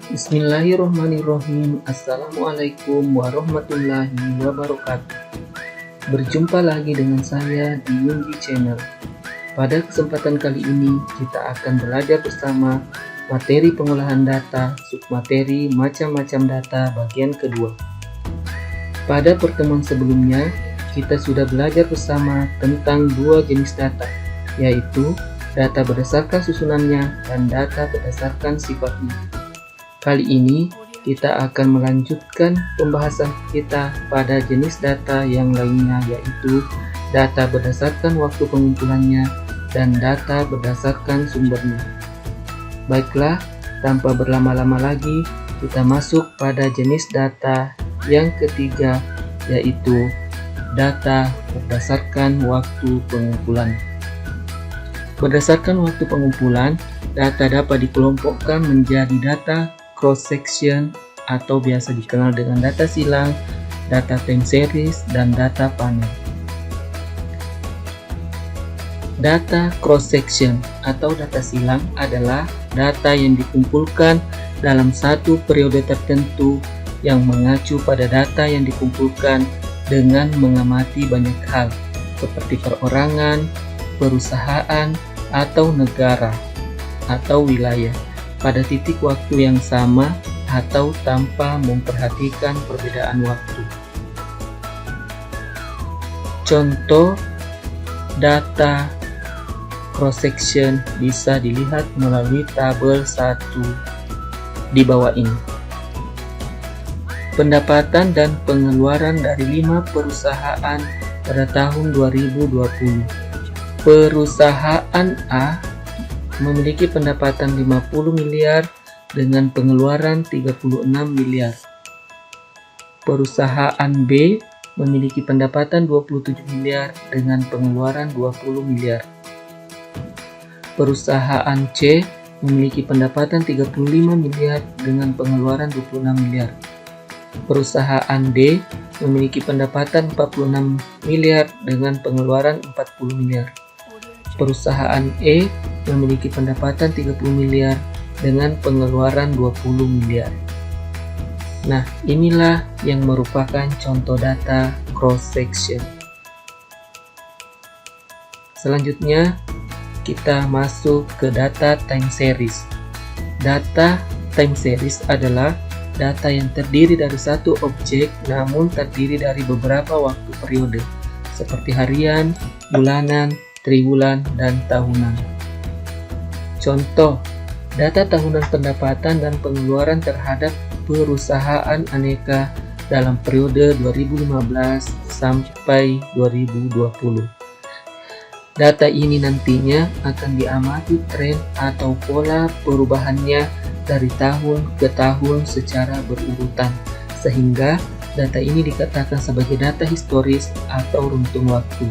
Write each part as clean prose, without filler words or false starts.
Bismillahirrahmanirrahim. Assalamualaikum warahmatullahi wabarakatuh. Berjumpa lagi dengan saya di Yunggi Channel. Pada kesempatan kali ini kita akan belajar bersama materi pengolahan data, submateri macam-macam data bagian kedua. Pada pertemuan sebelumnya kita sudah belajar bersama tentang dua jenis data, yaitu data berdasarkan susunannya dan data berdasarkan sifatnya. Kali ini kita akan melanjutkan pembahasan kita pada jenis data yang lainnya, yaitu data berdasarkan waktu pengumpulannya dan data berdasarkan sumbernya. Baiklah, tanpa berlama-lama lagi, kita masuk pada jenis data yang ketiga, yaitu data berdasarkan waktu pengumpulan. Berdasarkan waktu pengumpulan, data dapat dikelompokkan menjadi data cross-section atau biasa dikenal dengan data silang, data time series, dan data panel. Data cross-section atau data silang adalah data yang dikumpulkan dalam satu periode tertentu yang mengacu pada data yang dikumpulkan dengan mengamati banyak hal, seperti perorangan, perusahaan, atau negara, atau wilayah, pada titik waktu yang sama atau tanpa memperhatikan perbedaan waktu. Contoh data cross-section bisa dilihat melalui tabel 1 di bawah ini. Pendapatan dan pengeluaran dari 5 perusahaan pada tahun 2020. Perusahaan A memiliki pendapatan 50 miliar dengan pengeluaran 36 miliar. Perusahaan B memiliki pendapatan 27 miliar dengan pengeluaran 20 miliar. Perusahaan C memiliki pendapatan 35 miliar dengan pengeluaran 26 miliar. Perusahaan D memiliki pendapatan 46 miliar dengan pengeluaran 40 miliar. Perusahaan E memiliki pendapatan 30 miliar dengan pengeluaran 20 miliar. Nah, inilah yang merupakan contoh data cross-section. Selanjutnya, kita masuk ke data time series. Data time series adalah data yang terdiri dari satu objek namun terdiri dari beberapa waktu periode, seperti harian, bulanan, triwulan, dan tahunan. Contoh, data tahunan pendapatan dan pengeluaran terhadap perusahaan aneka dalam periode 2015 sampai 2020. Data ini nantinya akan diamati tren atau pola perubahannya dari tahun ke tahun secara berurutan, sehingga data ini dikatakan sebagai data historis atau runtun waktu.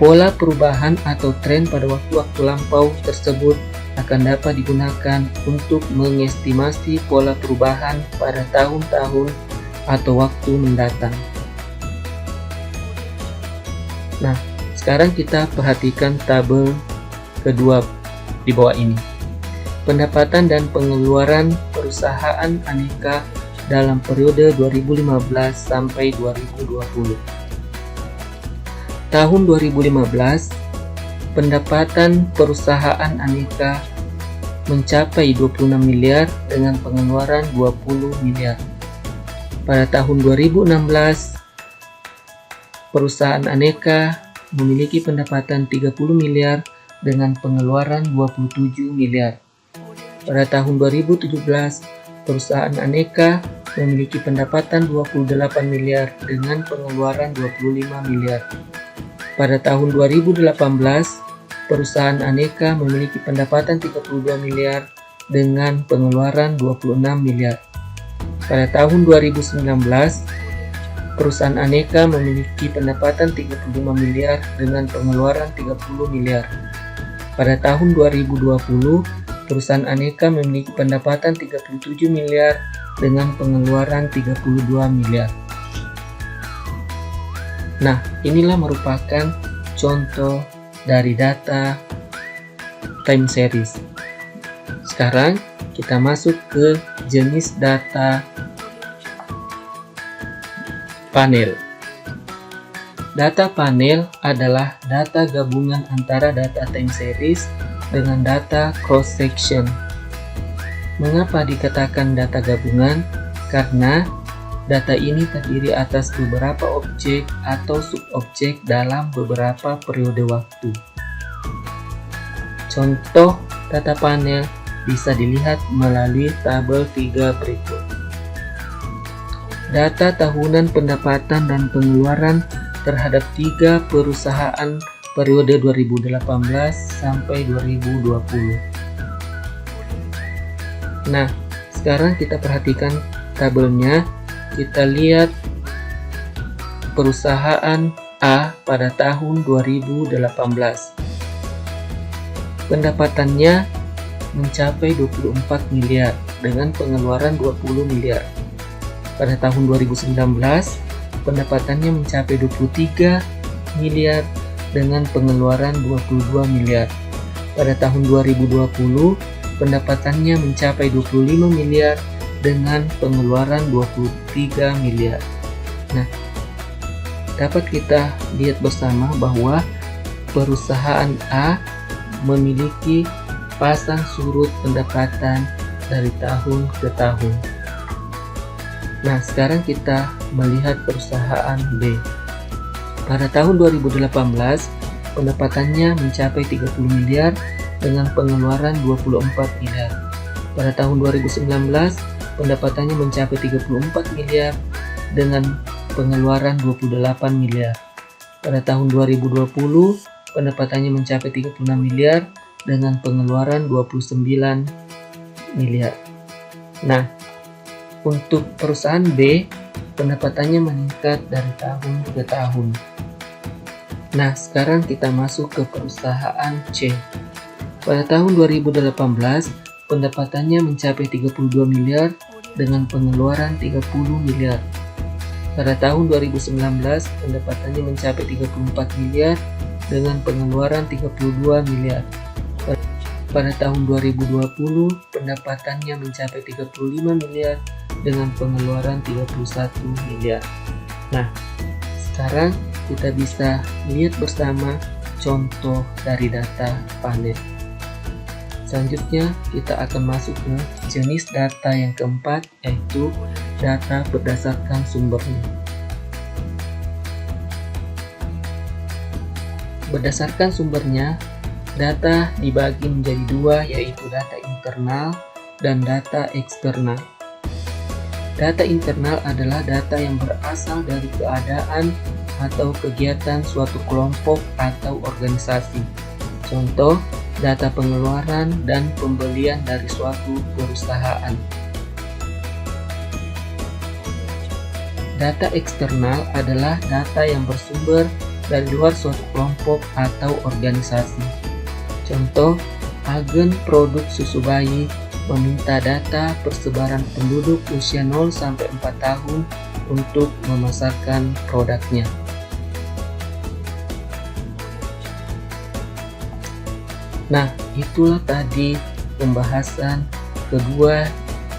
Pola perubahan atau tren pada waktu-waktu lampau tersebut akan dapat digunakan untuk mengestimasi pola perubahan pada tahun-tahun atau waktu mendatang. Nah, sekarang kita perhatikan tabel kedua di bawah ini. Pendapatan dan pengeluaran perusahaan aneka dalam periode 2015 sampai 2020. Tahun 2015, pendapatan perusahaan aneka mencapai 26 miliar dengan pengeluaran 20 miliar. Pada tahun 2016, perusahaan aneka memiliki pendapatan 30 miliar dengan pengeluaran 27 miliar. Pada tahun 2017, perusahaan aneka memiliki pendapatan 28 miliar dengan pengeluaran 25 miliar. Pada tahun 2018, perusahaan aneka memiliki pendapatan 32 miliar dengan pengeluaran 26 miliar. Pada tahun 2019, perusahaan aneka memiliki pendapatan 35 miliar dengan pengeluaran 30 miliar. Pada tahun 2020, perusahaan aneka memiliki pendapatan 37 miliar dengan pengeluaran 32 miliar. Nah, inilah merupakan contoh dari data time series. Sekarang kita masuk ke jenis data panel. Data panel adalah data gabungan antara data time series dengan data cross section. Mengapa dikatakan data gabungan? Karena data ini terdiri atas beberapa objek atau subobjek dalam beberapa periode waktu. Contoh data panel bisa dilihat melalui tabel 3 berikut. Data tahunan pendapatan dan pengeluaran terhadap 3 perusahaan periode 2018 sampai 2020. Nah, sekarang kita perhatikan tabelnya. Kita lihat perusahaan A pada tahun 2018. Pendapatannya mencapai 24 miliar dengan pengeluaran 20 miliar. Pada tahun 2019, pendapatannya mencapai 23 miliar dengan pengeluaran 22 miliar. Pada tahun 2020, pendapatannya mencapai 25 miliar dengan pengeluaran 23 miliar. Nah, dapat kita lihat bersama bahwa perusahaan A memiliki pasang surut pendapatan dari tahun ke tahun. Nah, sekarang kita melihat perusahaan B. Pada tahun 2018, pendapatannya mencapai 30 miliar dengan pengeluaran 24 miliar. Pada tahun 2019, pendapatannya mencapai 34 miliar dengan pengeluaran 28 miliar. Pada tahun 2020, pendapatannya mencapai 36 miliar dengan pengeluaran 29 miliar. Nah, untuk perusahaan B, pendapatannya meningkat dari tahun ke tahun. Nah, sekarang kita masuk ke perusahaan C. Pada tahun 2018, pendapatannya mencapai 32 miliar dengan pengeluaran 30 miliar. Pada tahun 2019, pendapatannya mencapai 34 miliar dengan pengeluaran 32 miliar. Pada tahun 2020, pendapatannya mencapai 35 miliar dengan pengeluaran 31 miliar. Nah, sekarang kita bisa lihat bersama contoh dari data panel. Selanjutnya, kita akan masuk ke jenis data yang keempat, yaitu data berdasarkan sumbernya. Berdasarkan sumbernya, data dibagi menjadi dua, yaitu data internal dan data eksternal. Data internal adalah data yang berasal dari keadaan atau kegiatan suatu kelompok atau organisasi. Contoh, data pengeluaran dan pembelian dari suatu perusahaan. Data eksternal adalah data yang bersumber dari luar suatu kelompok atau organisasi. Contoh, agen produk susu bayi meminta data persebaran penduduk usia 0-4 tahun untuk memasarkan produknya. Nah, itulah tadi pembahasan kedua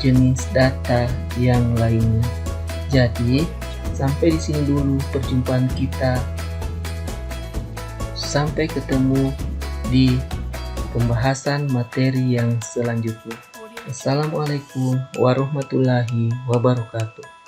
jenis data yang lainnya. Jadi, sampai di sini dulu perjumpaan kita. Sampai ketemu di pembahasan materi yang selanjutnya. Assalamualaikum warahmatullahi wabarakatuh.